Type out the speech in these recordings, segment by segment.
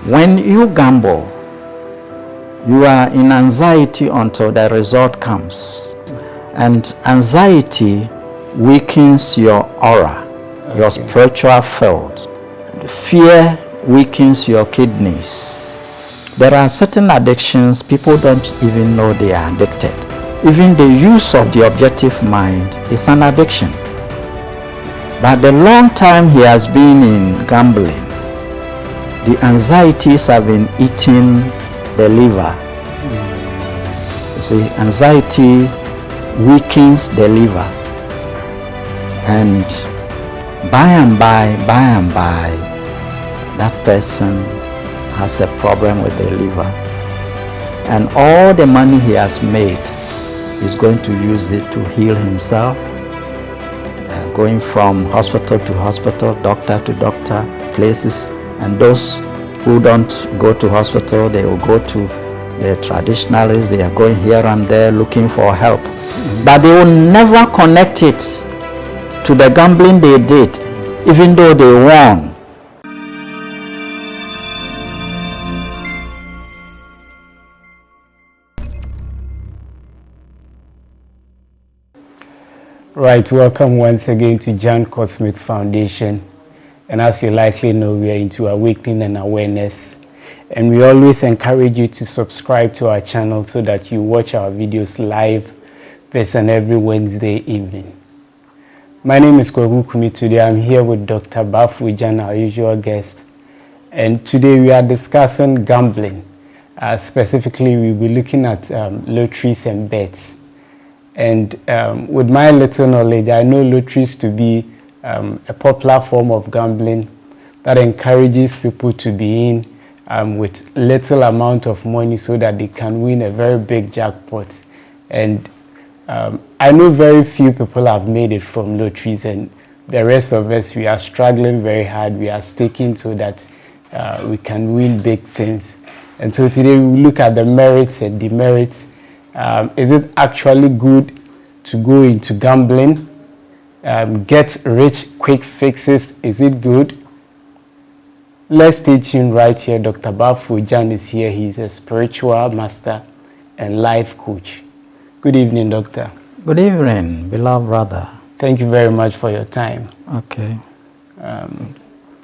When you gamble, you are in anxiety until the result comes. And anxiety weakens your aura, your spiritual field. Fear weakens your kidneys. There are certain addictions people don't even know they are addicted. Even the use of the objective mind is an addiction. But the long time he has been in gambling, the anxieties have been eating the liver. You see, anxiety weakens the liver. And by and by, that person has a problem with the liver. And all the money he has made, he's going to use it to heal himself, going from hospital to hospital, doctor to doctor, places. And those who don't go to hospital, they will go to the traditionalists. They are going here and there looking for help. But they will never connect it to the gambling they did, even though they won. Right, welcome once again to Jan Cosmic Foundation. And as you likely know, we are into awakening and awareness. And we always encourage you to subscribe to our channel so that you watch our videos live this and every Wednesday evening. My name is Kwaku Kumi. Today I'm here with Dr. Baffour Jan, our usual guest. And today we are discussing gambling. Specifically, we'll be looking at lotteries and bets. And with my little knowledge, I know lotteries to be a popular form of gambling that encourages people to be in with little amount of money so that they can win a very big jackpot. And I know very few people have made it from lotteries, and the rest of us, we are struggling very hard. We are staking so that we can win big things. And so today we look at the merits and demerits. Is it actually good to go into gambling? Get rich quick fixes, is it good? Let's stay tuned right here. Dr. Baffour Jan is here. He's a spiritual master and life coach. Good evening, doctor. Good evening, beloved brother. Thank you very much for your time. Okay.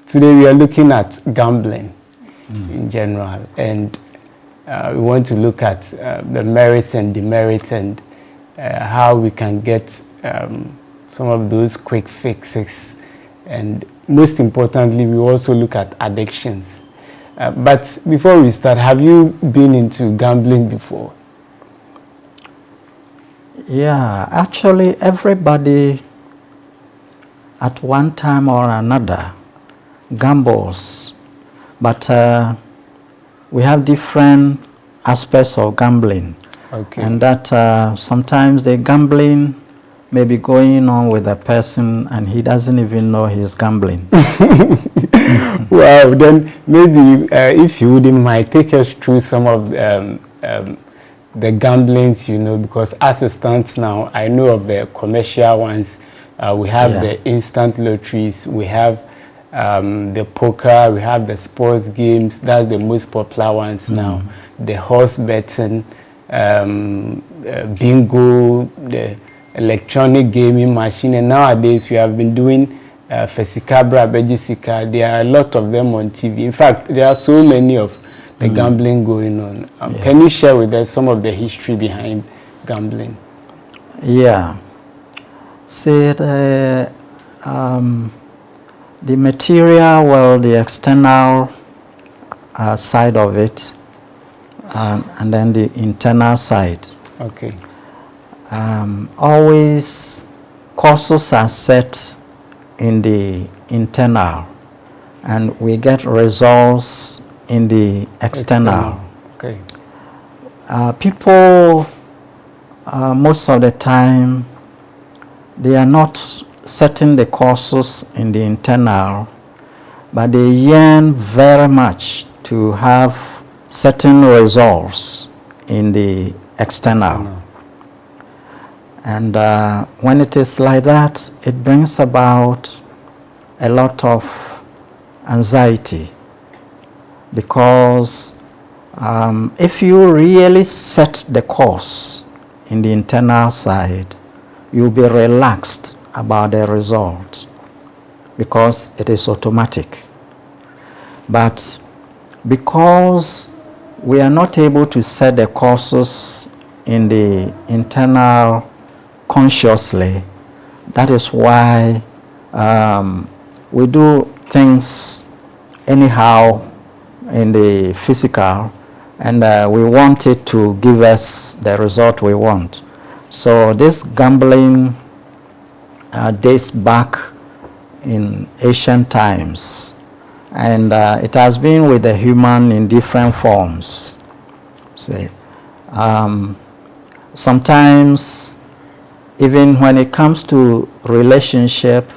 Today we are looking at gambling in general, and we want to look at the merits and demerits and how we can get some of those quick fixes. And most importantly, we also look at addictions. But before we start, have you been into gambling before? Yeah, actually everybody at one time or another gambles, but we have different aspects of gambling. Okay. And that sometimes the gambling may be going on with a person and he doesn't even know he's gambling. Well, then maybe if you wouldn't mind, take us through some of the gamblings, you know, because as it stands now, I know of the commercial ones. We have the instant lotteries, we have the poker, we have the sports games. That's the most popular ones now. The horse betting, bingo, the electronic gaming machine, and nowadays we have been doing Fesikabra, Bejisika. There are a lot of them on TV. In fact, there are so many of the gambling going on. Can you share with us some of the history behind gambling? Yeah. See, the material, well, the external side of it, and then the internal side. Okay. Always courses are set in the internal, and we get results in the external. Okay. People, most of the time, they are not setting the courses in the internal, but they yearn very much to have certain results in the external. And when it is like that, it brings about a lot of anxiety. because if you really set the course in the internal side, you'll be relaxed about the result because it is automatic. But because we are not able to set the courses in the internal consciously, that is why we do things anyhow in the physical, and we want it to give us the result we want. So this gambling dates back in ancient times, and it has been with the human in different forms. See, sometimes even when it comes to relationship,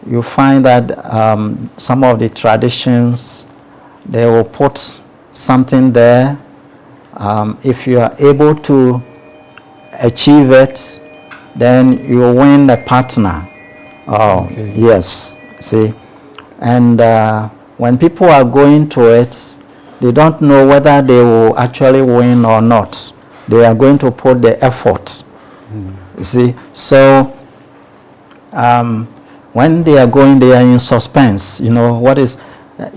you find that some of the traditions, they will put something there. If you are able to achieve it, then you win a partner. Oh, okay. Yes, see. And when people are going to it, they don't know whether they will actually win or not. They are going to put the effort. You see, so when they are going, they are in suspense. You know, what is,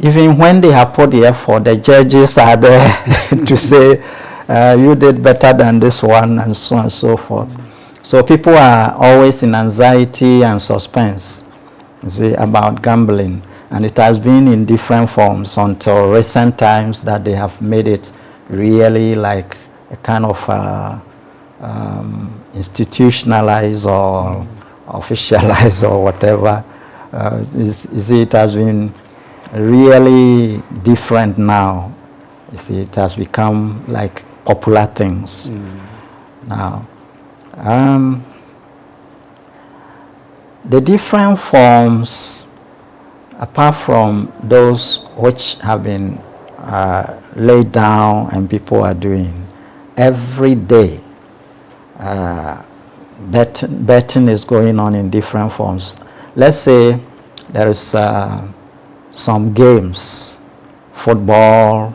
even when they have put the effort, the judges are there to say, you did better than this one, and so on and so forth. So people are always in anxiety and suspense, you see, about gambling. And it has been in different forms until recent times that they have made it really like a kind of institutionalized or officialized or whatever. You see, it has been really different now. You see, it has become like popular things now. The different forms, apart from those which have been laid down and people are doing, every day betting is going on in different forms. Let's say there is some games, football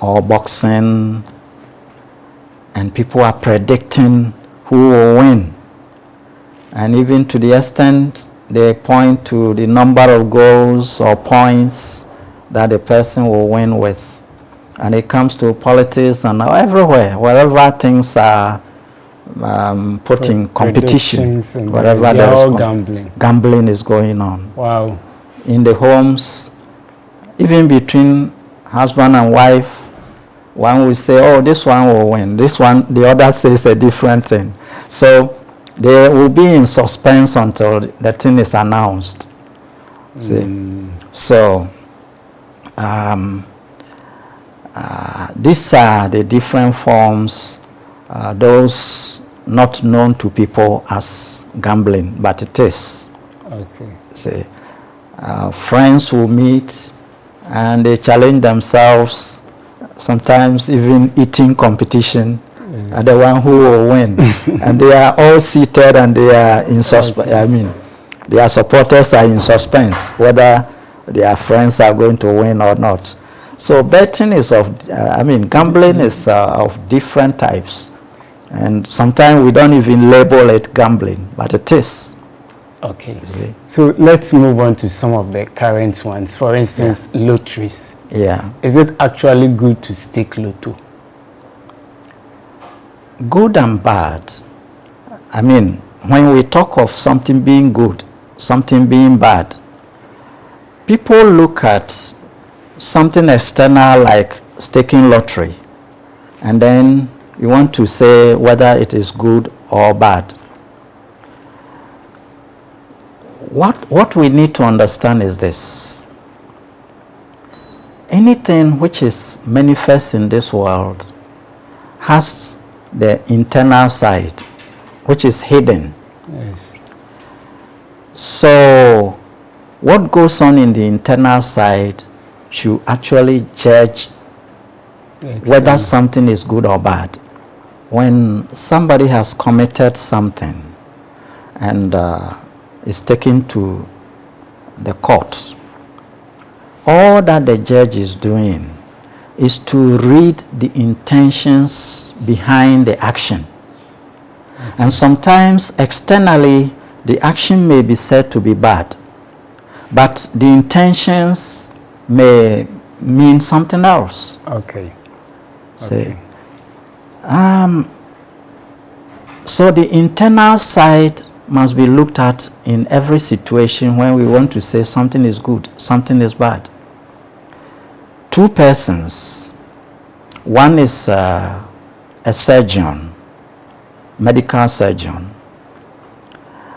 or boxing, and people are predicting who will win. And even to the extent they point to the number of goals or points that the person will win with. And it comes to politics and everywhere, wherever things are put in competition, wherever there is gambling is going on. Wow. In the homes, even between husband and wife, one will say, oh, this one will win. This one, the other says a different thing. So they will be in suspense until the thing is announced. See? So these are the different forms, those not known to people as gambling, but it is. Okay. See, friends will meet and they challenge themselves, sometimes even eating competition, the one who will win. And they are all seated and they are in suspense. I mean, their supporters are in suspense, whether their friends are going to win or not. So betting is gambling is of different types. And sometimes we don't even label it gambling, but it is. Okay. So let's move on to some of the current ones. For instance, lotteries. Yeah. Is it actually good to stake lotto? Good and bad. I mean, when we talk of something being good, something being bad, people look at something external like staking lottery, and then you want to say whether it is good or bad. What we need to understand is this. Anything which is manifest in this world has the internal side, which is hidden. Yes. So what goes on in the internal side should actually judge whether something is good or bad. When somebody has committed something and is taken to the court, all that the judge is doing is to read the intentions behind the action. And sometimes externally the action may be said to be bad, but the intentions may mean something else. Okay. See? So the internal side must be looked at in every situation when we want to say something is good, something is bad. Two persons, one is a surgeon, medical surgeon,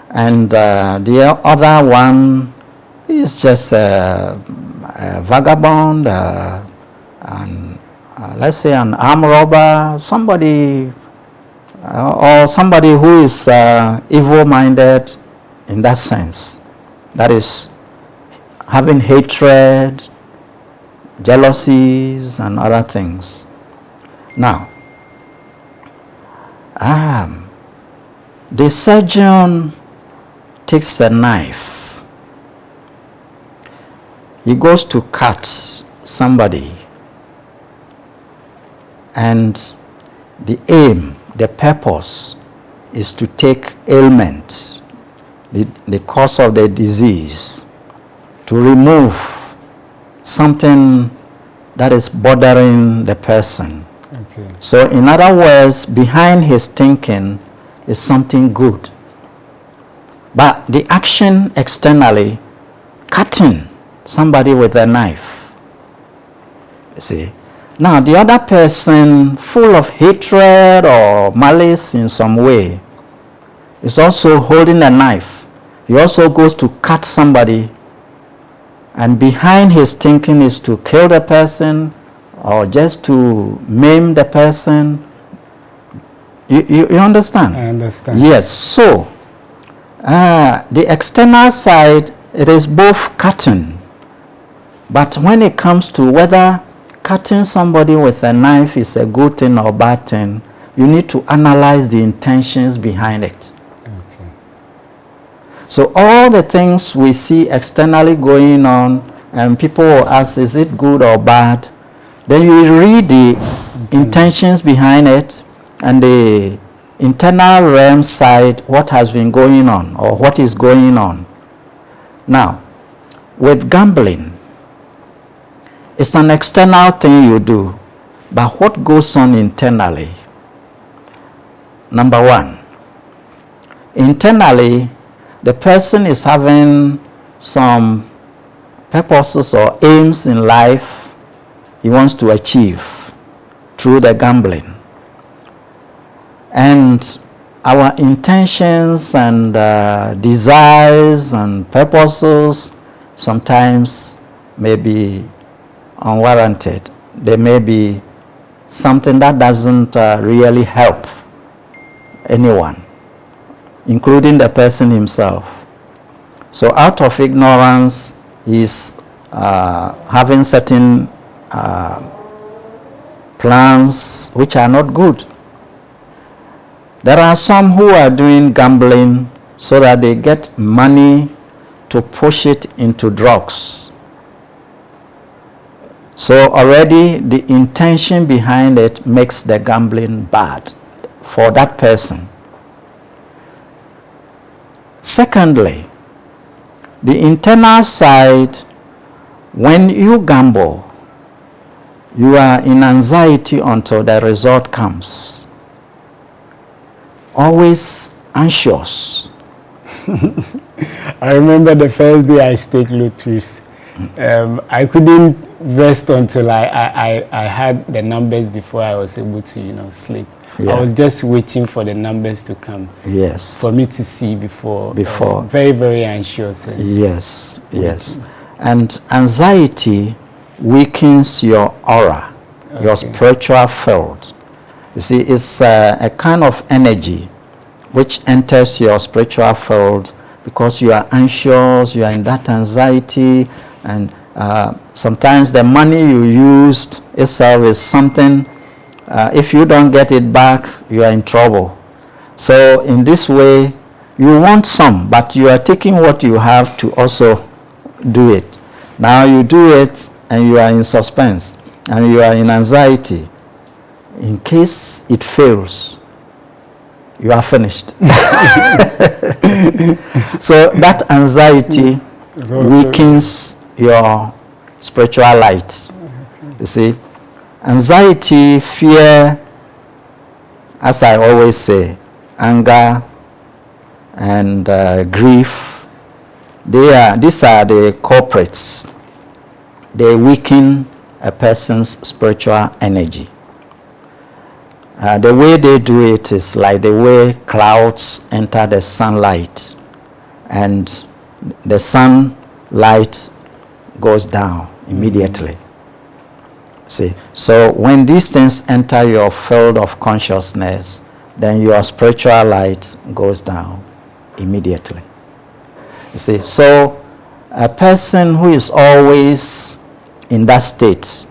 and the other one is just a vagabond, and let's say an armed robber, somebody or somebody who is evil-minded in that sense. That is having hatred, jealousies, and other things. Now, the surgeon takes a knife. He goes to cut somebody, and the aim, the purpose is to take ailment, the cause of the disease, to remove something that is bothering the person. Okay. So in other words, behind his thinking is something good. But the action externally, cutting somebody with a knife, you see. Now the other person, full of hatred or malice in some way, is also holding a knife. He also goes to cut somebody, and behind his thinking is to kill the person or just to maim the person. You understand? I understand. Yes. So the external side, it is both cutting, but when it comes to whether cutting somebody with a knife is a good thing or bad thing, you need to analyze the intentions behind it. Okay. So all the things we see externally going on, and people will ask, is it good or bad? Then you read the intentions behind it and the internal realm side, what has been going on or what is going on. Now, with gambling, it's an external thing you do, but what goes on internally? Number one, internally, the person is having some purposes or aims in life he wants to achieve through the gambling. And our intentions and desires and purposes sometimes may be unwarranted. There may be something that doesn't really help anyone, including the person himself. So out of ignorance, he's having certain plans which are not good. There are some who are doing gambling so that they get money to push it into drugs. So already the intention behind it makes the gambling bad for that person. Secondly, the internal side, when you gamble, you are in anxiety until the result comes. Always anxious. I remember the first day I staked lotteries. I couldn't rest until I had the numbers before I was able to, sleep. Yeah. I was just waiting for the numbers to come. Yes. For me to see before. Very, very anxious. Yes, yes. And anxiety weakens your aura, your spiritual field. You see, it's a kind of energy which enters your spiritual field because you are anxious, you are in that anxiety, and sometimes the money you used itself is something, if you don't get it back, you are in trouble. So in this way, you want some, but you are taking what you have to also do it. Now you do it and you are in suspense and you are in anxiety. In case it fails, you are finished. So that anxiety weakens your spiritual light. You see, anxiety, fear, as I always say, anger and grief, these are the culprits. They weaken a person's spiritual energy. The way they do it is like the way clouds enter the sunlight and the sunlight goes down immediately. See, so when these things enter your field of consciousness, then your spiritual light goes down immediately. You see, so a person who is always in that state,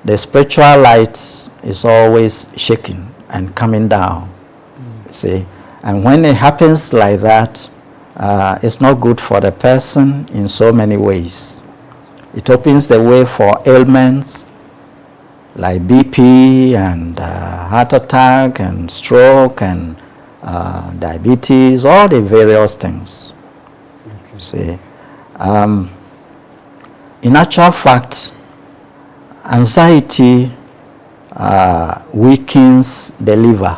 the spiritual light is always shaking and coming down. You see, and when it happens like that, it's not good for the person in so many ways. It opens the way for ailments like BP and heart attack and stroke and diabetes, all the various things. Okay. See, in actual fact, anxiety weakens the liver,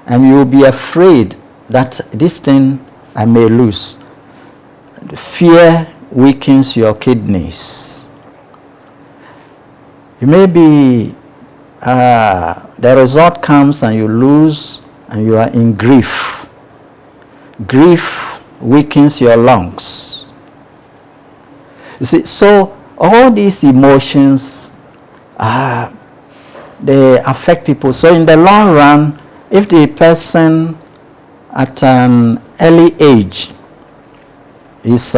and you'll be afraid that this thing I may lose. Fear weakens your kidneys. You may be, the result comes and you lose and you are in grief. Grief weakens your lungs. You see, so all these emotions, they affect people. So in the long run, if the person at an early age is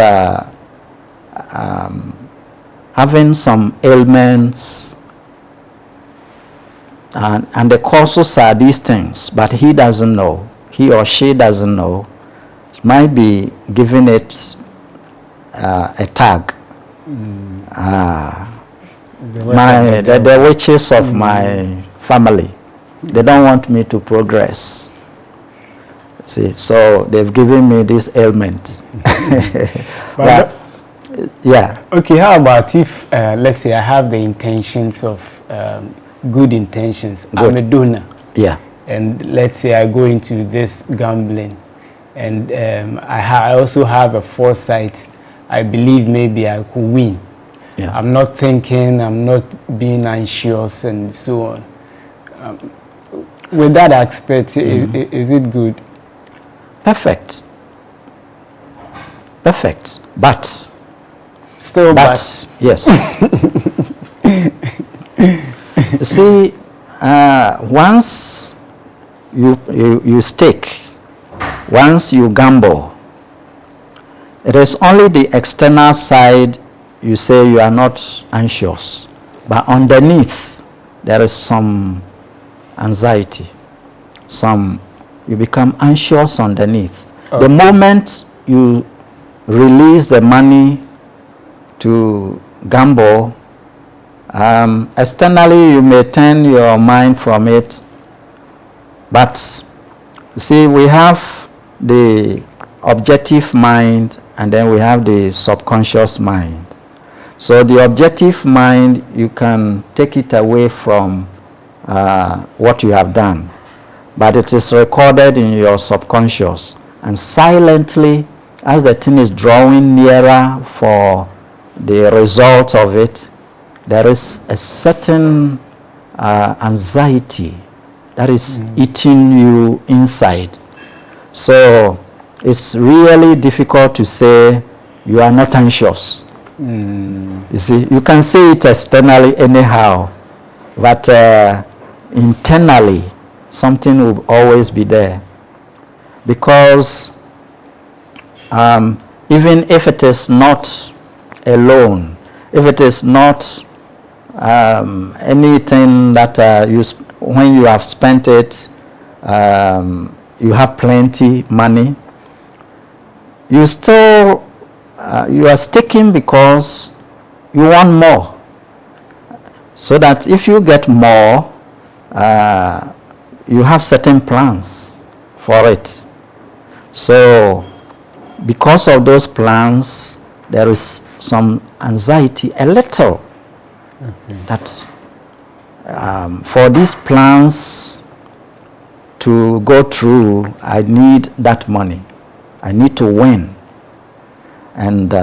having some ailments, and the causes are these things, but he doesn't know, he or she doesn't know, might be giving it a tag. The witches of my family, they don't want me to progress. See, so they've given me this ailment. But, yeah. Okay, how about if, let's say I have the intentions of, good intentions. Good. I'm a donor. Yeah. And let's say I go into this gambling and I also have a foresight. I believe maybe I could win. Yeah. I'm not thinking, I'm not being anxious and so on. With that aspect, is it good? Perfect. Perfect. But. Still but. Yes. See, once you stake, once you gamble, it is only the external side you say you are not anxious, but underneath there is some anxiety, you become anxious underneath. Okay. The moment you release the money to gamble, externally you may turn your mind from it, but see, we have the objective mind and then we have the subconscious mind. So the objective mind, you can take it away from what you have done, but it is recorded in your subconscious, and silently, as the thing is drawing nearer for the result of it, there is a certain anxiety that is eating you inside. So it's really difficult to say you are not anxious. You see, you can say it externally anyhow, but internally something will always be there. Because even if it is not a loan, if it is not anything that when you have spent it, you have plenty money, you still you are sticking because you want more. So that if you get more, you have certain plans for it. So because of those plans, there is some anxiety, a little, that for these plans to go through, I need that money. I need to win. And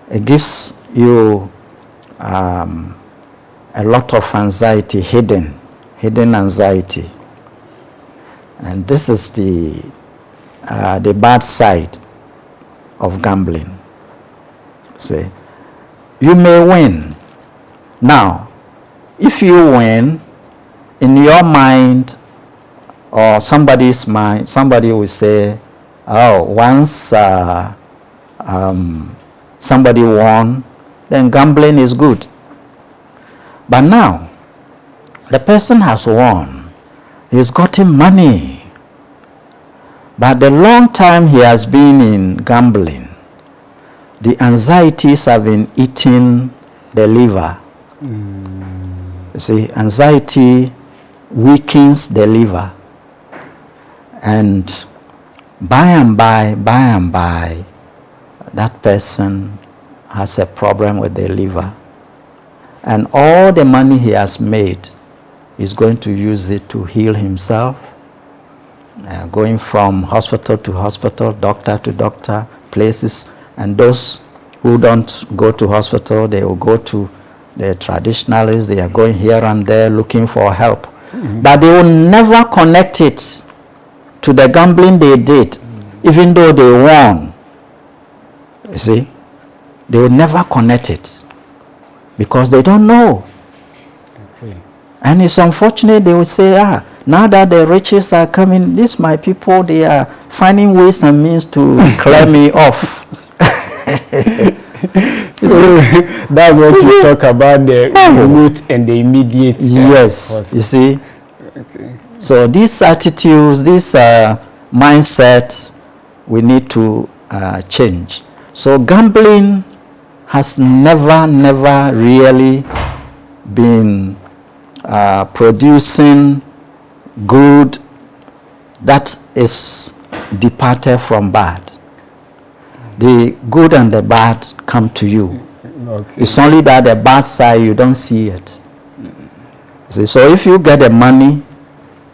it gives you a lot of anxiety, hidden anxiety. And this is the bad side of gambling. See, you may win. Now, if you win, in your mind or somebody's mind, somebody will say, oh, once somebody won, then gambling is good. But now, the person has won. He's gotten money. But the long time he has been in gambling, the anxieties have been eating the liver. You see, anxiety weakens the liver. And by and by, that person has a problem with the liver. And all the money he has made, he's going to use it to heal himself, going from hospital to hospital, doctor to doctor, places. And those who don't go to hospital, they will go to the traditionalists. They are going here and there looking for help. But they will never connect it to the gambling they did, even though they won. You see, they will never connect it because they don't know. Okay. And it's unfortunate. They will say, now that the riches are coming, these my people, they are finding ways and means to clear me off. That's what you talk about, the root and the immediate. Yes, causes. you see. Okay. So these attitudes, this mindset, we need to change. So gambling has never really been producing good that is departed from bad. The good and the bad come to you. Okay. It's only that the bad side, you don't see it. See, so if you get the money,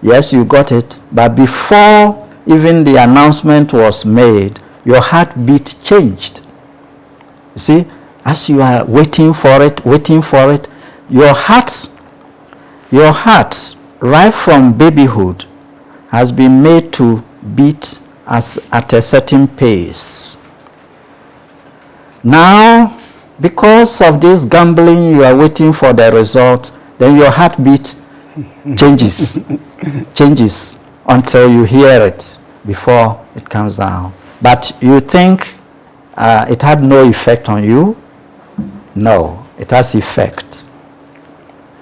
yes, you got it, but before even the announcement was made, your heartbeat changed. You see, as you are waiting for it, your heart, right from babyhood, has been made to beat at a certain pace. Now, because of this gambling, you are waiting for the result, then your heartbeat changes until you hear it before it comes down. But you think it had no effect on you? No, it has effect.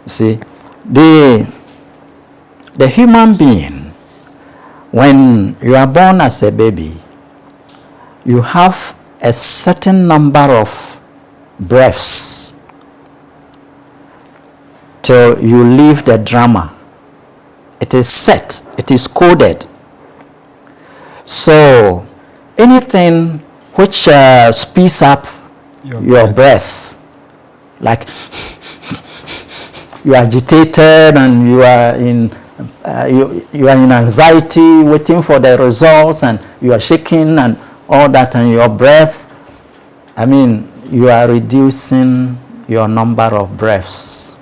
You see, the human being, when you are born as a baby, you have a certain number of breaths till you leave the drama. It is set, it is coded. So anything which speeds up your breath, like you are agitated and you are in anxiety, waiting for the results, and you are shaking and all that, and your breath, I mean, you are reducing your number of breaths.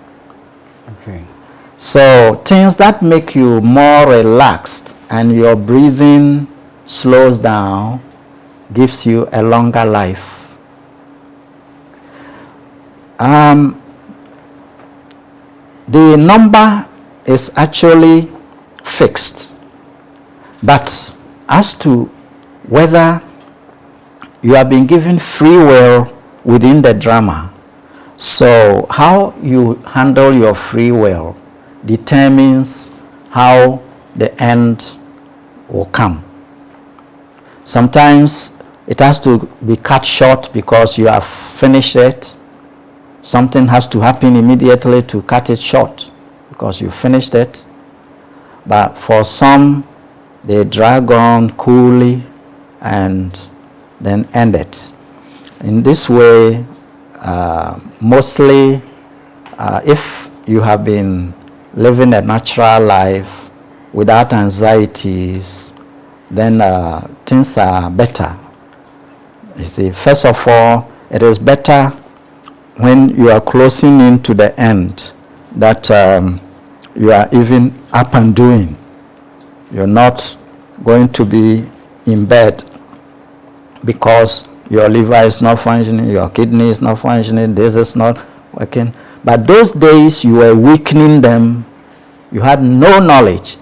Okay. So things that make you more relaxed and your breathing slows down gives you a longer life. The number is actually fixed, but as to whether you have been given free will within the drama, so how you handle your free will determines how the end will come. Sometimes it has to be cut short because you have finished it. Something has to happen immediately to cut it short because you finished it. But for some, they drag on coolly and then end it. In this way, mostly, if you have been living a natural life without anxieties, then things are better. You see, first of all, it is better when you are closing into the end that you are even up and doing. You're not going to be in bed because your liver is not functioning, your kidney is not functioning, this is not working. But those days you were weakening them, you had no knowledge,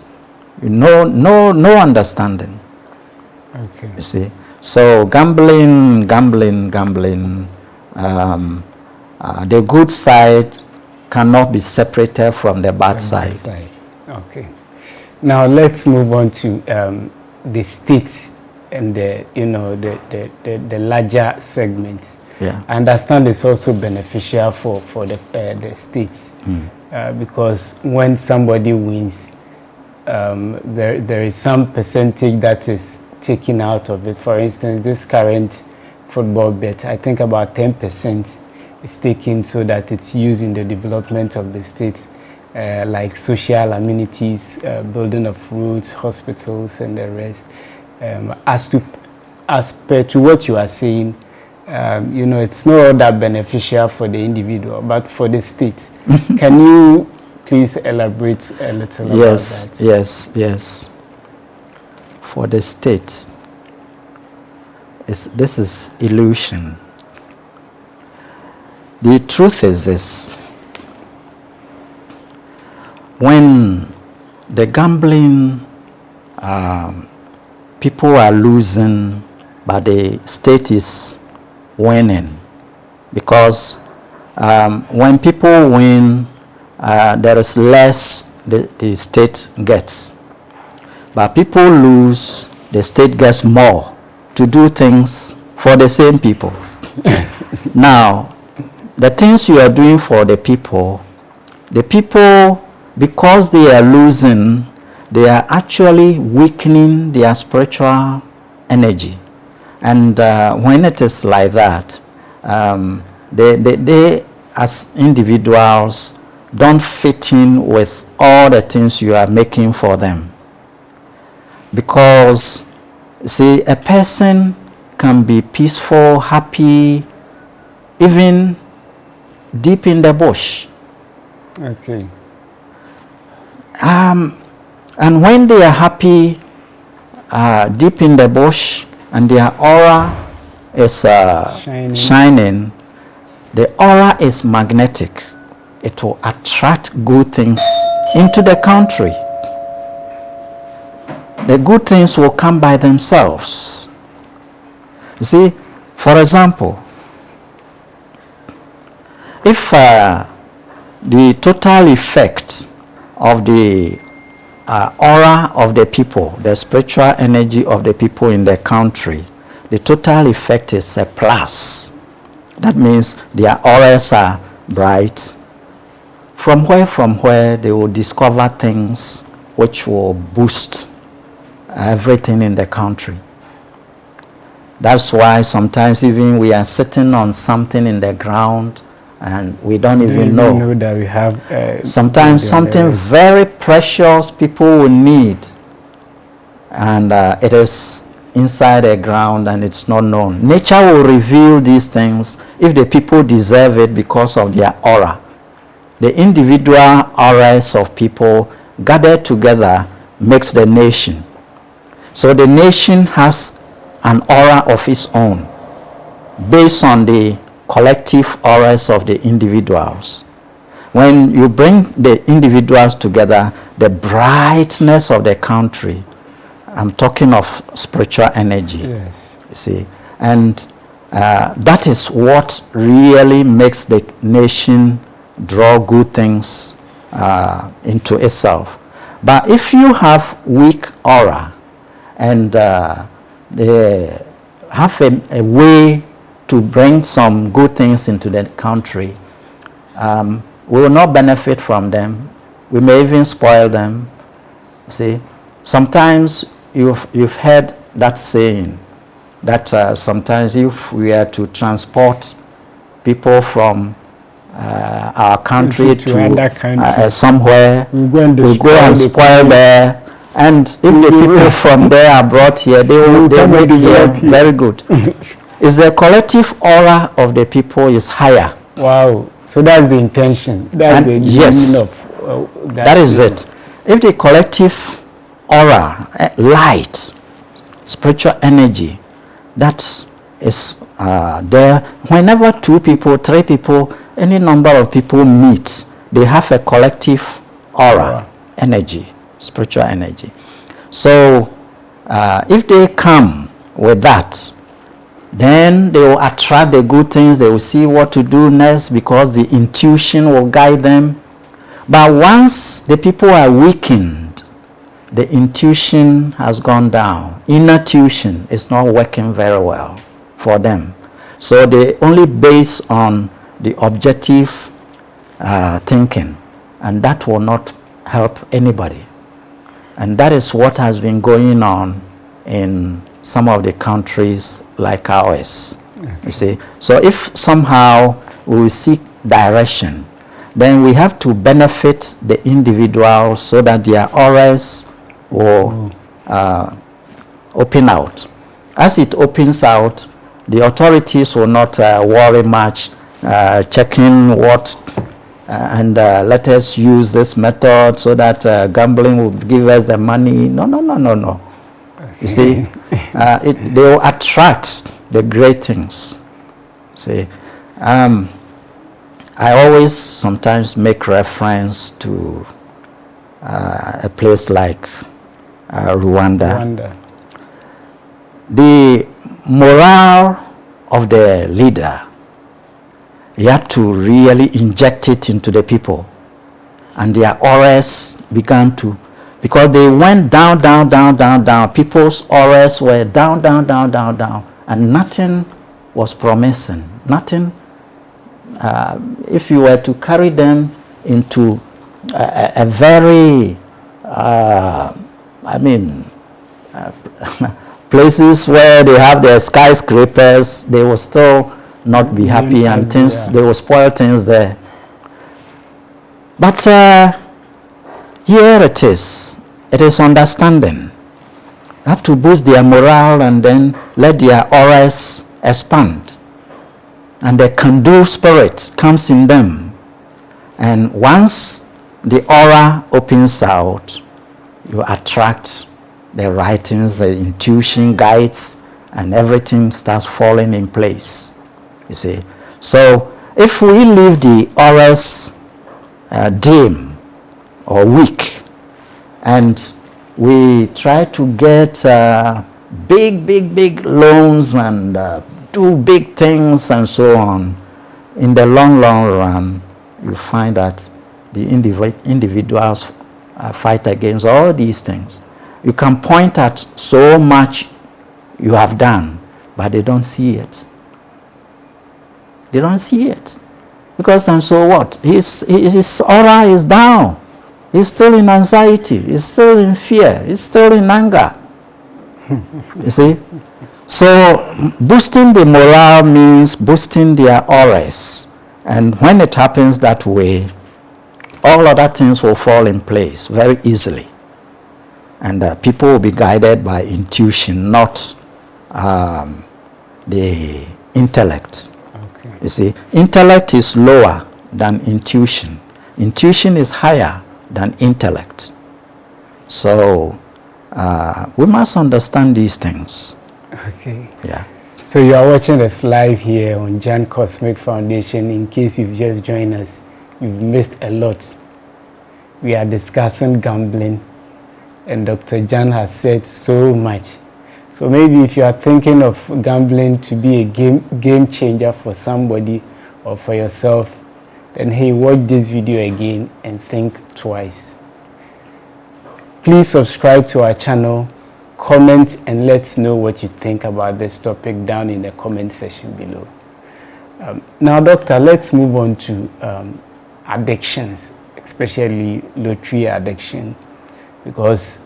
no understanding. Okay. You see, so gambling. The good side cannot be separated from the bad side. Okay. Now let's move on to the states and the larger segments. Yeah. I understand it's also beneficial for the states because when somebody wins, there is some percentage that is taken out of it. For instance, this current football bet, I think about 10% is taken so that it's used in the development of the states, like social amenities, building of roads, hospitals, and the rest. As per to what you are saying, it's not that beneficial for the individual, but for the state. Can you please elaborate a little about that? Yes. For the state, this is illusion. The truth is this: when the gambling people are losing, but the state is winning, because when people win, there is less the state gets. But people lose, the state gets more to do things for the same people. Now, the things you are doing for the people, because they are losing, they are actually weakening their spiritual energy. And when it is like that, they as individuals don't fit in with all the things you are making for them. Because, see, a person can be peaceful, happy, even deep in the bush. Okay. And when they are happy, deep in the bush, and their aura is shining, the aura is magnetic. It will attract good things into the country. The good things will come by themselves. You see, for example, if the total effect of the aura of the people, the spiritual energy of the people in the country, the total effect is a plus. That means their auras are bright. From where they will discover things which will boost everything in the country. That's why sometimes even we are sitting on something in the ground and we don't even know that we have sometimes something very precious people will need, and it is inside the ground and it's not known. Nature will reveal these things if the people deserve it because of their aura. The individual auras of people gathered together makes the nation. So the nation has an aura of its own based on the collective auras of the individuals. When you bring the individuals together, the brightness of the country, I'm talking of spiritual energy, yes. You see, and that is what really makes the nation draw good things into itself. But if you have weak aura, and the have a way to bring some good things into the country, we will not benefit from them. We may even spoil them. See, sometimes you've heard that saying that sometimes if we are to transport people from our country to somewhere, we'll go and spoil there. And if the people from there are brought here, they will make here very good. Is the collective aura of the people is higher. Wow. So that's the intention. That's the yes, of that is it. If the collective aura, light, spiritual energy, that is there, whenever 2 people, 3 people, any number of people meet, they have a collective aura. Energy, spiritual energy. So if they come with that, then they will attract the good things. They will see what to do next because the intuition will guide them. But once the people are weakened, the intuition has gone down. Inner tuition is not working very well for them. So they only base on the objective thinking, and that will not help anybody. And that is what has been going on in some of the countries like ours. You see, so if somehow we seek direction, then we have to benefit the individual so that their auras will open out. As it opens out, the authorities will not worry much, checking what and let us use this method so that gambling will give us the money. No. You see, they will attract the great things. See, I always sometimes make reference to a place like Rwanda. The morale of the leader, he had to really inject it into the people, and their auras began to, because they went down. People's auras were down, and nothing was promising. Nothing. If you were to carry them into a very, places where they have their skyscrapers, they will still not be happy, and things, they will spoil things there. But here it is understanding. You have to boost their morale and then let their auras expand, and the can-do spirit comes in them. And once the aura opens out, you attract the writings, the intuition guides, and everything starts falling in place. You see, so if we leave the auras dim or weak, and we try to get big loans and do big things and so on, in the long run, you find that the individuals fight against all these things. You can point at so much you have done, but they don't see it. They don't see it. Because then so what? His aura is down. He's still in anxiety. He's still in fear. He's still in anger. You see? So boosting the morale means boosting their auras. And when it happens that way, all other things will fall in place very easily. And people will be guided by intuition, not the intellect. Okay. You see, intellect is lower than intuition. Intuition is higher than intellect. So we must understand these things. Okay. Yeah. So you are watching us live here on Jan Cosmic Foundation. In case you've just joined us, you've missed a lot. We are discussing gambling, and Dr. Jan has said so much. So maybe if you are thinking of gambling to be a game changer for somebody or for yourself, then hey, watch this video again and think twice. Please subscribe to our channel, comment and let's know what you think about this topic down in the comment section below. Now, Doctor, let's move on to addictions, especially lottery addiction, because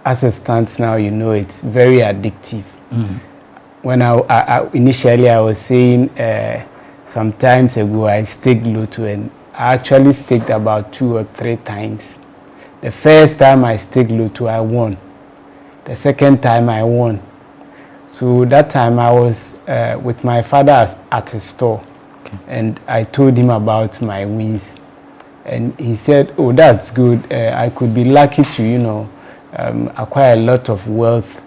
as it stands now, you know, it's very addictive. When initially I was saying some times ago I staked Lotto, and I actually staked about 2 or 3 times. The first time I staked Lotto, I won. The second time I won. So that time I was with my father at a store, and I told him about my wins. And he said, oh, that's good. I could be lucky to, you know, acquire a lot of wealth,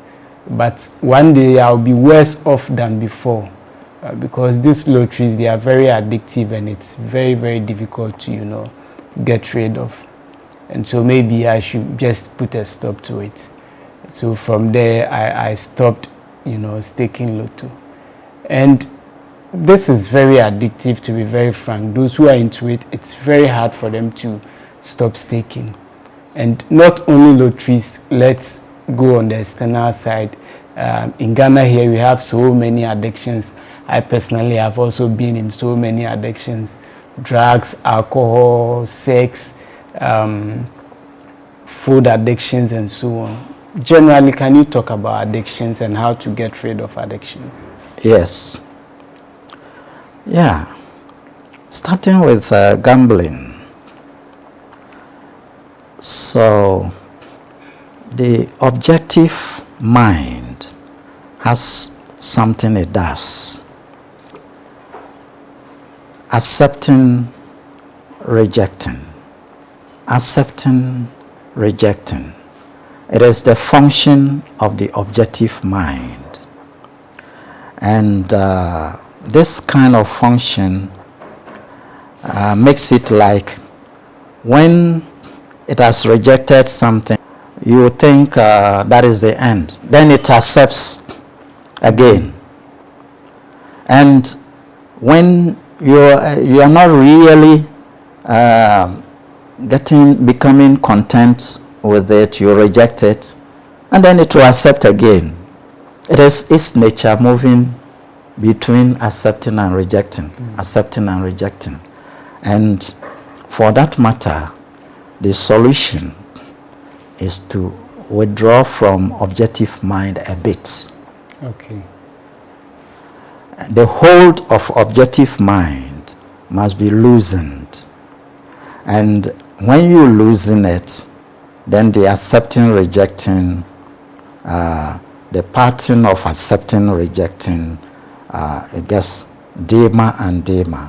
but one day I'll be worse off than before, because these lotteries, they are very addictive, and it's very, very difficult to, you know, get rid of. And so maybe I should just put a stop to it. So from there, I stopped, you know, staking Lotto. And this is very addictive, to be very frank. Those who are into it, it's very hard for them to stop staking. And not only lotteries, let's go on the external side. In Ghana here, we have so many addictions. I personally have also been in so many addictions: drugs, alcohol, sex, food addictions, and so on. Generally, can you talk about addictions and how to get rid of addictions? Yes. Yeah. Starting with gambling. So, the objective mind has something it does. Accepting, rejecting. Accepting, rejecting. It is the function of the objective mind. And this kind of function makes it like when it has rejected something, you think that is the end. Then it accepts again. And when you are not really becoming content with it, you reject it, and then it will accept again. It is its nature moving between accepting and rejecting, accepting and rejecting. And for that matter, the solution is to withdraw from objective mind a bit. Okay. The hold of objective mind must be loosened. And when you loosen it, then the accepting, rejecting, the pattern of accepting, rejecting, it gets dimmer and dimmer.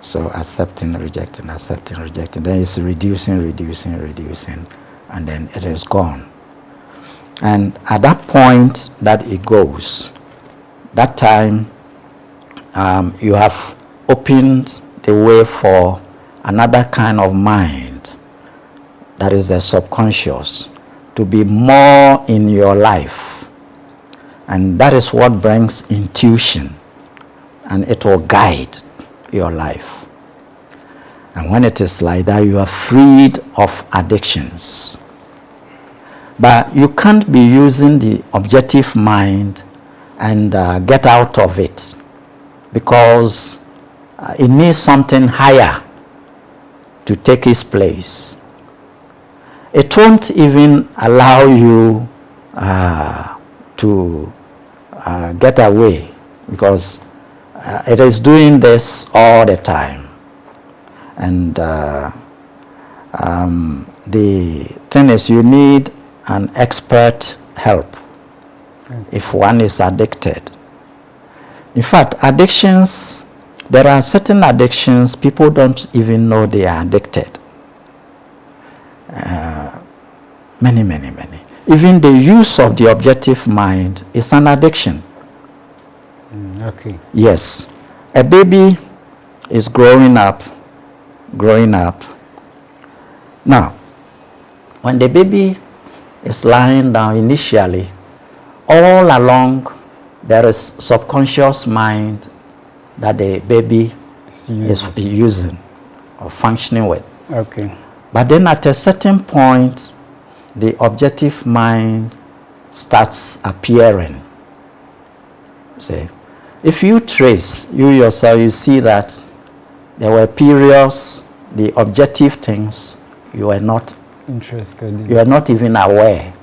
So accepting, rejecting, then it's reducing, and then it is gone. And at that point that it goes, that time you have opened the way for another kind of mind, that is the subconscious, to be more in your life. And that is what brings intuition, and it will guide your life. And when it is like that, you are freed of addictions. But you can't be using the objective mind and get out of it, because it needs something higher to take its place. It won't even allow you to get away, because it is doing this all the time. And the thing is, you need an expert help if one is addicted. In fact, addictions, there are certain addictions people don't even know they are addicted. Many. Even the use of the objective mind is an addiction. Okay. Yes. A baby is growing up. Now, when the baby is lying down initially, all along there is subconscious mind that the baby is using or functioning with. Okay. But then at a certain point, the objective mind starts appearing. See, if you trace, you yourself, you see that there were periods, the objective things, you were not interested in. You are not even aware.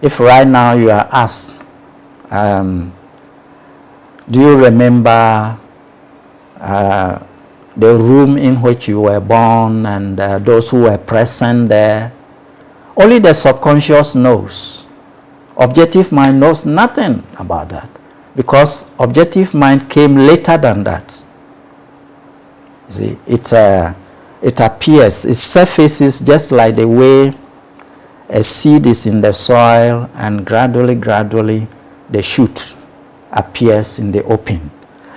If right now you are asked, do you remember the room in which you were born and those who were present there? Only the subconscious knows. Objective mind knows nothing about that, because objective mind came later than that. You see, it appears, it surfaces just like the way a seed is in the soil, and gradually the shoot appears in the open.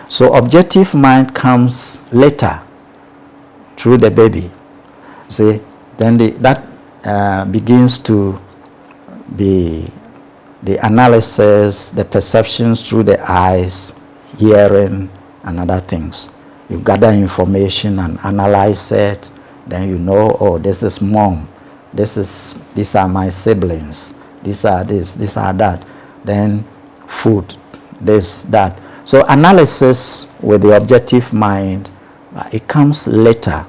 So objective mind comes later through the baby. See, then that begins to be the analysis, the perceptions through the eyes, hearing, and other things. You gather information and analyze it. Then you know, oh, this is mom. These are my siblings. These are this, these are that. Then food, this, that. So analysis with the objective mind, it comes later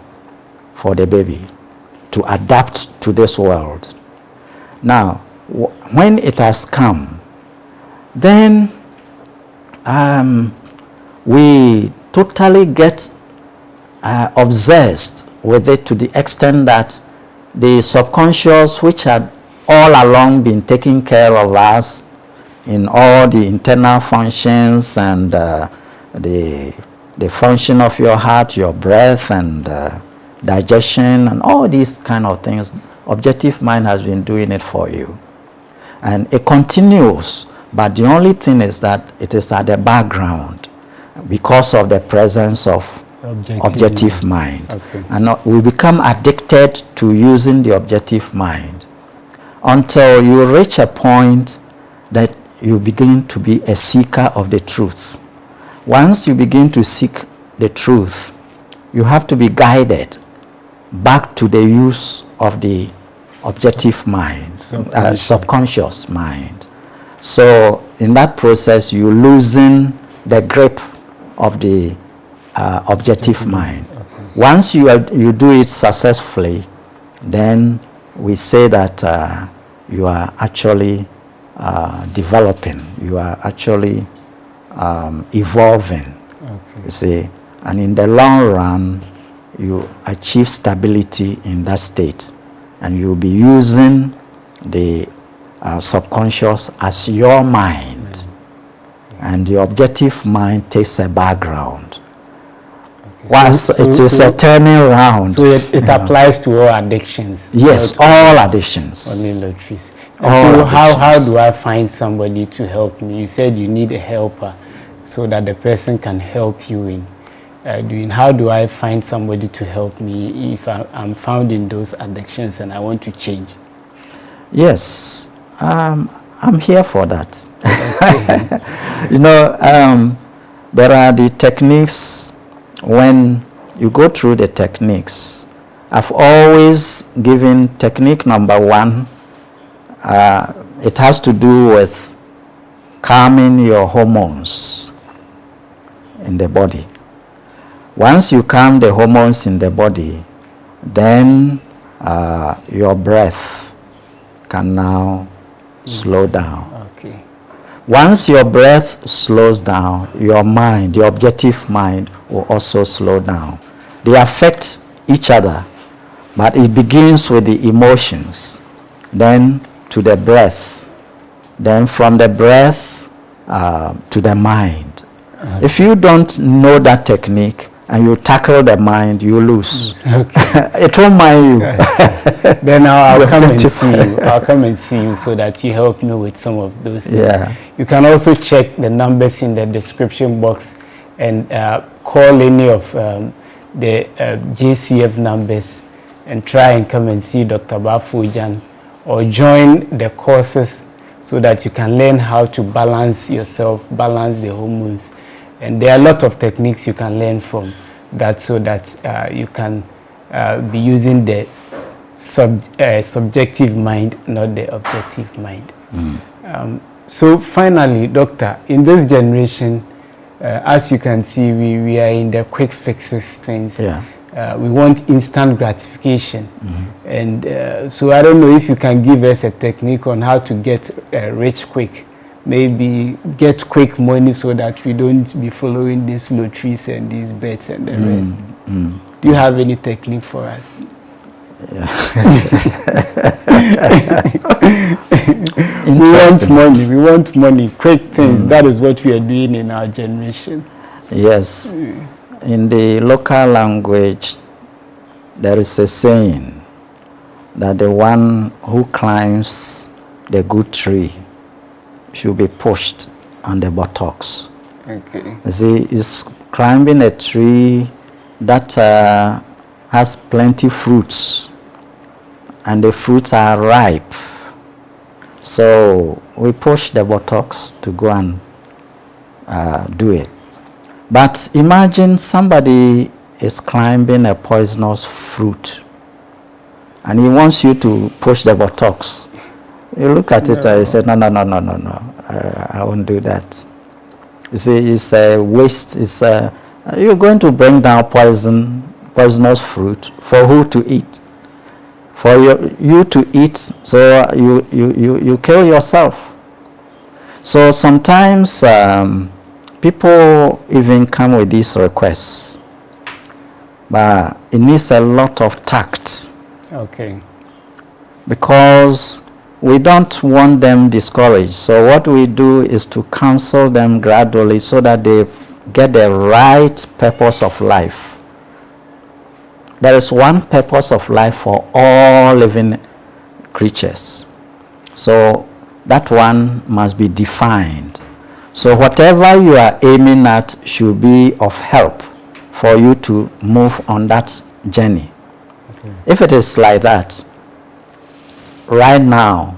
for the baby to adapt to this world. Now, when it has come, then we totally get obsessed with it to the extent that the subconscious, which had all along been taking care of us in all the internal functions and the function of your heart, your breath, and digestion, and all these kind of things, objective mind has been doing it for you. And it continues, but the only thing is that it is at the background because of the presence of objective mind. Okay. And we become addicted to using the objective mind until you reach a point that you begin to be a seeker of the truth. Once you begin to seek the truth, you have to be guided back to the use of the objective mind, subconscious mind. So in that process, you loosen the grip of the objective mind. Okay. Once you do it successfully, then we say that you are actually developing, you are actually evolving. Okay. You see, and in the long run, you achieve stability in that state, and you'll be using the subconscious as your mind, and the objective mind takes a background. Once it is a turning around. So it applies to all addictions. Yes, all addictions. Only lotteries. All So how addictions. do I find somebody to help me? You said you need a helper so that the person can help you in doing. How do I find somebody to help me if I'm found in those addictions and I want to change? Yes, I'm here for that. Okay. You know, there are the techniques. When you go through the techniques, I've always given technique number one. It has to do with calming your hormones in the body. Once you calm the hormones in the body, then your breath can now slow down. Okay. Once your breath slows down, your mind, the objective mind, will also slow down. They affect each other, but it begins with the emotions, then to the breath, then from the breath to the mind. Okay. If you don't know that technique and you tackle the mind, you lose. Okay. It won't mind you. Then I'll come and see you. I'll come and see you so that you help me with some of those things. Yeah. You can also check the numbers in the description box and call any of the JCF numbers and try and come and see Dr. Baffour Jan, or join the courses so that you can learn how to balance yourself, balance the hormones. And there are a lot of techniques you can learn from that, so that you can be using the subjective mind, not the objective mind. So finally, Doctor, in this generation, as you can see, we are in the quick fixes things. Yeah. We want instant gratification. And so I don't know if you can give us a technique on how to get rich quick. Maybe get quick money so that we don't be following these lotteries and these bets and the rest. Do you have any technique for us? Yeah. We want money, quick things. That is what we are doing in our generation. Yes. In the local language, there is a saying that the one who climbs the good tree should be pushed on the buttocks. Okay. You see, it's climbing a tree that has plenty fruits, and the fruits are ripe. So we push the buttocks to go and do it. But imagine somebody is climbing a poisonous fruit, and he wants you to push the buttocks. You look at it and you say, no, I won't do that. You see, it's a waste. You're going to bring down poisonous fruit for who to eat? For you to eat, so you kill yourself. So sometimes people even come with these requests, but it needs a lot of tact. Okay. Because we don't want them discouraged. So what we do is to counsel them gradually so that they get the right purpose of life. There is one purpose of life for all living creatures. So that one must be defined. So whatever you are aiming at should be of help for you to move on that journey. Okay. If it is like that, right now,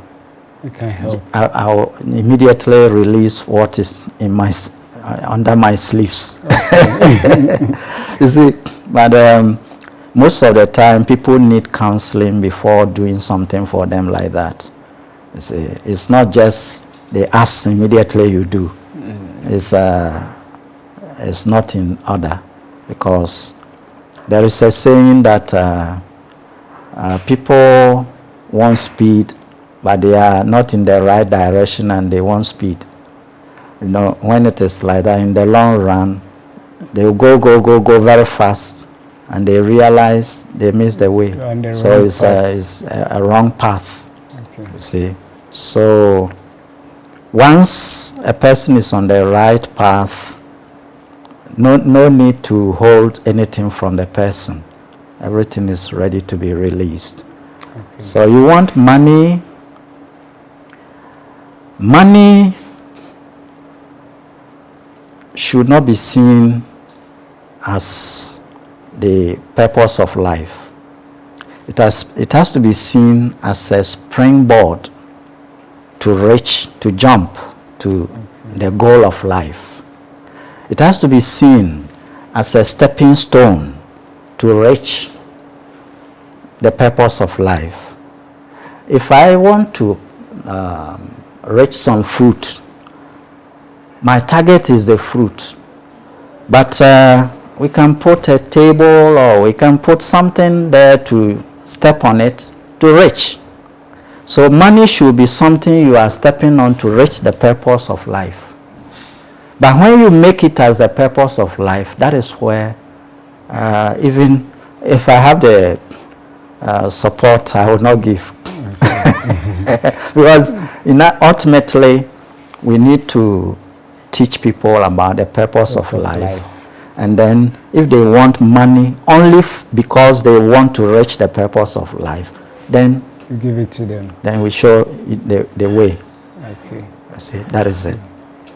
we can help. I'll immediately release what is in my under my sleeves. Okay. You see, but most of the time, people need counseling before doing something for them like that. You see, it's not just they ask immediately you do. It's not in order, because there is a saying that people want speed, but they are not in the right direction and they want speed. You know, when it is like that, in the long run, they will go very fast, and they realize they missed the way. So it's a wrong path. Okay. You see. So once a person is on the right path, no need to hold anything from the person. Everything is ready to be released. Okay. So you want money. Money should not be seen as the purpose of life. It has to be seen as a springboard to jump to the goal of life. It has to be seen as a stepping stone to reach the purpose of life. If I want to reach some fruit, my target is the fruit. But we can put a table, or we can put something there to step on it to reach. So money should be something you are stepping on to reach the purpose of life. But when you make it as the purpose of life, that is where, even if I have the support, I will not give. Because ultimately, we need to teach people about the purpose of life. And then if they want money only because they want to reach the purpose of life, then you give it to them. Then we show the way. Okay. I see. That is it.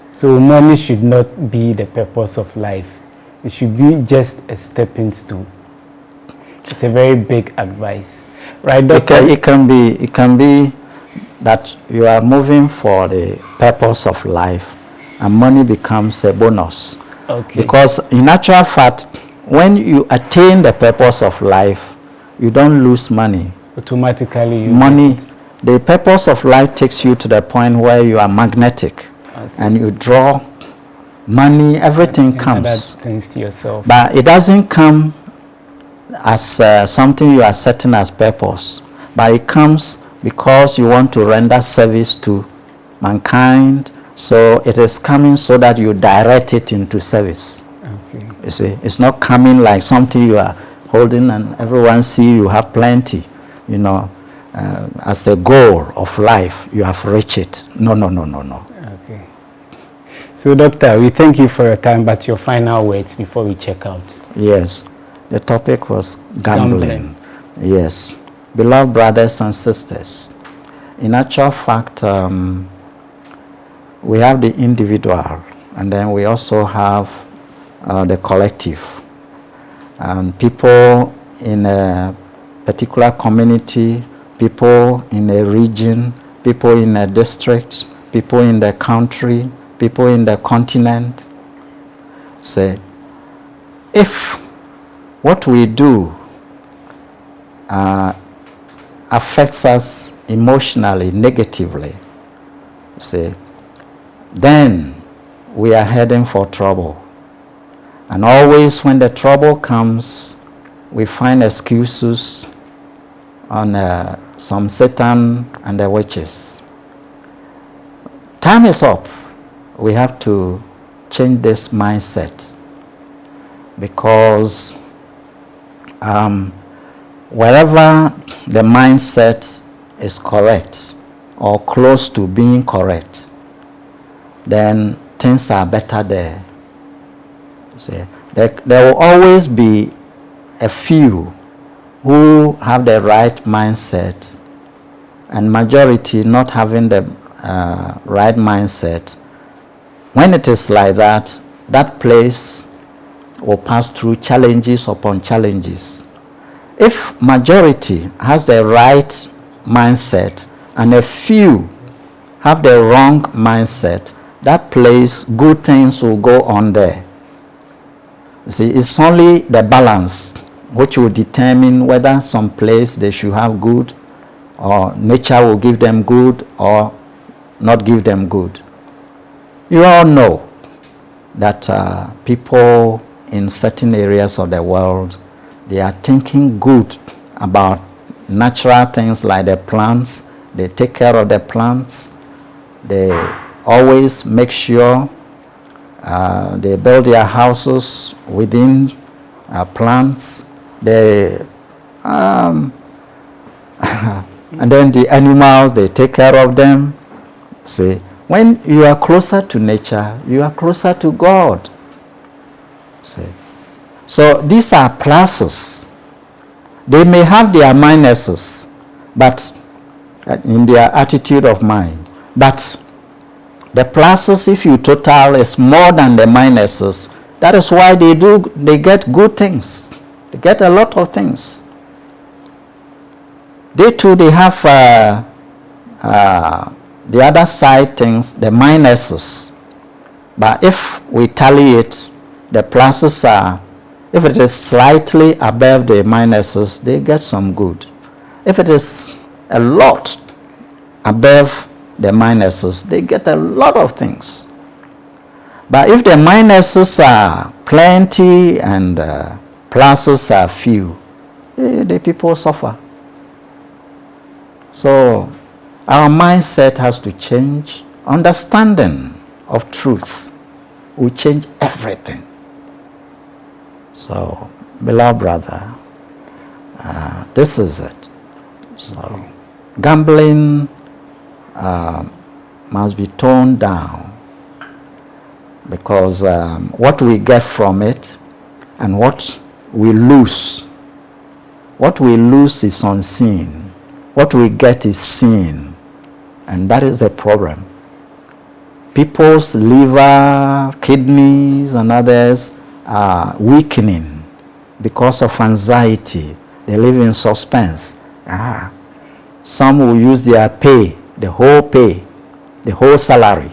So money should not be the purpose of life. It should be just a stepping stone. It's a very big advice, right, Doctor? It can be that you are moving for the purpose of life, and money becomes a bonus. Okay. Because in actual fact, when you attain the purpose of life, you don't lose money. Automatically, money The purpose of life takes you to the point where you are magnetic, and you draw money, everything comes. Things to yourself. But it doesn't come as something you are setting as purpose, but it comes because you want to render service to mankind. So it is coming so that you direct it into service. Okay. You see, it's not coming like something you are holding and everyone see you have plenty, you know, as a goal of life, you have reached it. No. Okay. So, Doctor, we thank you for your time, but your final words before we check out. Yes, the topic was gambling. Yes. Beloved brothers and sisters, in actual fact, we have the individual, and then we also have the collective. And people in a particular community, people in a region, people in a district, people in the country, people in the continent. Say, if what we do affects us emotionally, negatively, say, then we are heading for trouble. And always when the trouble comes, we find excuses on some Satan and the witches. Time is up. We have to change this mindset, because wherever the mindset is correct or close to being correct, then things are better there. See, there will always be a few who have the right mindset and majority not having the right mindset. When it is like that, that place will pass through challenges upon challenges. If majority has the right mindset and a few have the wrong mindset, that place, good things will go on there. You see, it's only the balance which will determine whether some place they should have good, or nature will give them good or not give them good. You all know that people in certain areas of the world, they are thinking good about natural things like the plants. They take care of the plants. They always make sure they build their houses within plants. They and then the animals, they take care of them. See, when you are closer to nature, you are closer to God. See, so these are pluses. They may have their minuses, but in their attitude of mind, but the pluses, if you total, is more than the minuses. That is why they get good things. They get a lot of things. They too, they have the other side things, the minuses. But if we tally it, the pluses are, if it is slightly above the minuses, they get some good. If it is a lot above the minuses, they get a lot of things. But if the minuses are plenty and pluses are few, the people suffer. So our mindset has to change. Understanding of truth will change everything. So, beloved brother, this is it. So, gambling must be toned down, because what we get from it and what we lose is unseen. What we get is seen, and that is the problem. People's liver, kidneys, and others are weakening because of anxiety. They live in suspense. Some will use their pay, the whole salary,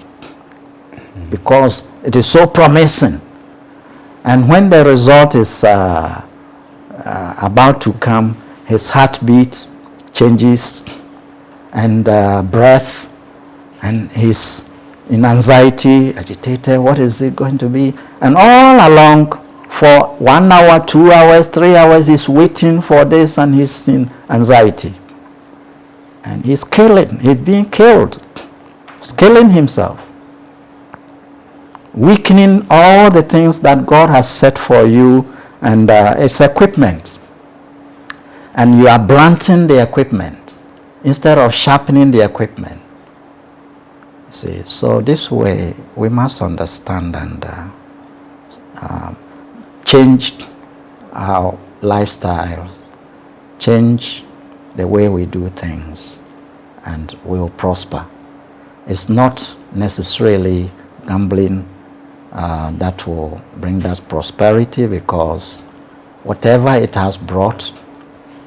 because it is so promising. And when the result is about to come, his heartbeat changes and breath, and he's in anxiety, agitated. What is it going to be? And all along, for 1 hour, 2 hours, 3 hours, he's waiting for this, and he's in anxiety. And he's being killed. He's killing himself. Weakening all the things that God has set for you, and it's equipment. And you are blunting the equipment instead of sharpening the equipment. See, so this way we must understand and change our lifestyles, change the way we do things, and we'll prosper. It's not necessarily gambling that will bring us prosperity, because whatever it has brought,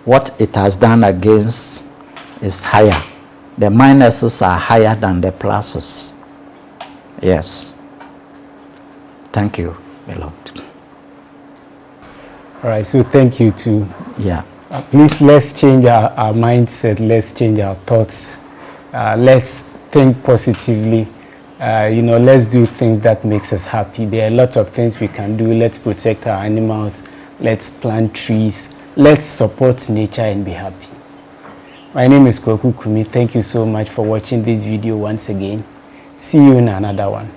what it has done against is higher. The minuses are higher than the pluses. Yes. Thank you, beloved. All right, so thank you too. Yeah. Please, let's change our mindset. Let's change our thoughts. Let's think positively. Let's do things that makes us happy. There are lots of things we can do. Let's protect our animals. Let's plant trees. Let's support nature and be happy. My name is Kwaku Kumi. Thank you so much for watching this video once again. See you in another one.